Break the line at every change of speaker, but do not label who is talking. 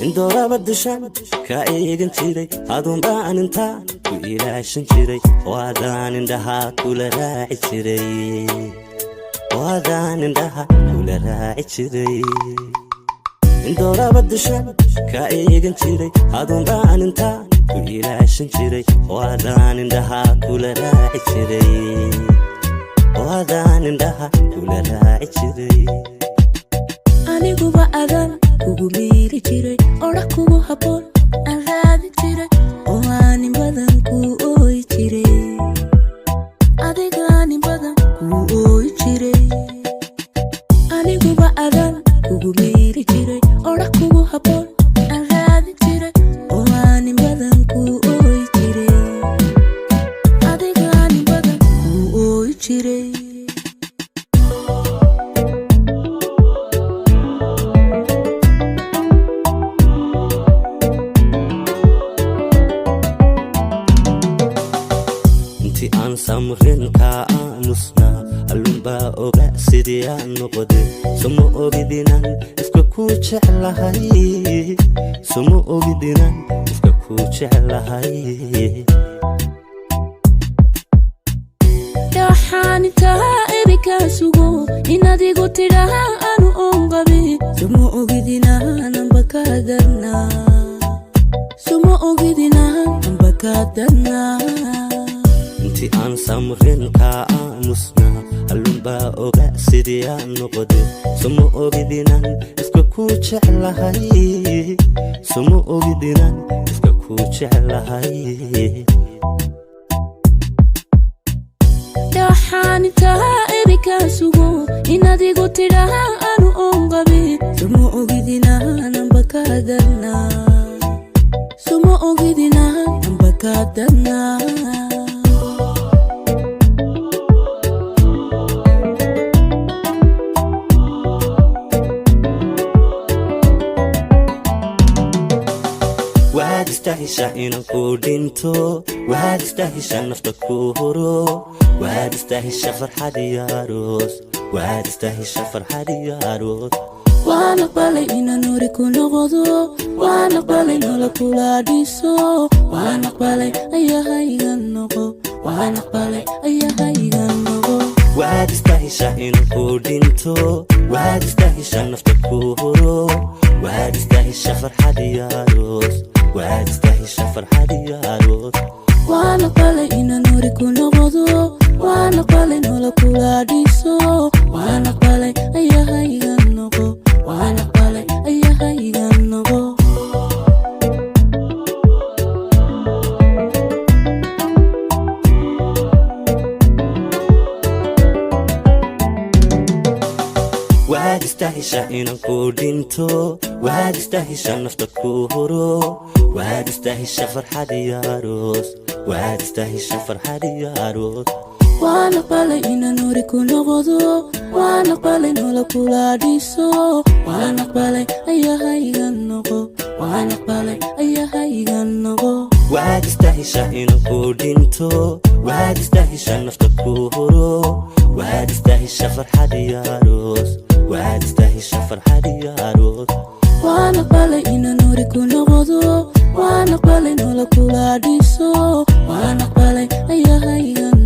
indora badashan ka eegan jiray adun baan inta ku ilaashan jiray waadaan indhaha kula raaci jiray waadaan indhaha kula raaci jiray indora badashan ka eegan jiray adun baan inta ku ilaashan jiray waadaan indhaha kula raaci jiray waadaan indhaha kula raaci jiray
anigu ba adan kugu miiri jiray ora kugu haboon aan raadi jiray oo aanin badan ku ooyi jiray adiga aanin badan ku ooyi jiray anigu ba adan kugu miiri jiray ora kugu haboon aan raadi jiray oo aanin badan ku ooyi jiray adiga aanin badan ku ooyi jiray samrin ka amusna alumba oga sidiyaan noqode sumo ogidinan iska ku jeclahay sumo ogidinan iska ku jeclahay waxaan intaa erika sugo inaad igu tidhaha anu ongabi sumo ogidinan amba ka darna sumo ogidinan amba ka darna
inti aan samrin ka amusna alumba oga sidiyaan noqode sumo ogidinan iska ku jeclahay sumo ogidinan iska ku jeclahay
waxaan intaa erika sugo inaad igu tidhaha anu ongabi sumo ogidinan amba ka darna sumo ogidinan amba ka darna واستهشى إنك ودينتو واستهشى نفتك هرو واستهشى فرحة دياروس واستهشى فرحة دياروس وانا قبلي إن نورك نغضو وانا قبلي نولك ولاديسو وانا قبلي أيها يغنغو وانا قبلي أيها يغنغو واستهشى إنك ودينتو واستهشى نفتك هرو واستهشى فرحة دياروس واستهشى فرحة دياروس وانا قبلي إن نورك نغضو وانا قبلي نولك ولاديسو وانا قبلي أيها يغنغو وانا قبلي أيها يغنغو واستهشى إنك ودينتو واستهشى نفتك هرو واستهشى فرحة دياروس واستهشى فرحة دياروس وانا قبلي إن نورك نغضو وانا قبلي نولك ولاديسو وانا قبلي أيها يغنغو وانا قبلي أيها يغنغو واستهشى إنك ودينتو واستهشى نفتك هرو واستهشى فرحة دياروس واستهشى فرحة دياروس وانا قبلي إن نورك نغضو وانا قبلي نولك ولاديسو وانا قبلي أيها يغنغو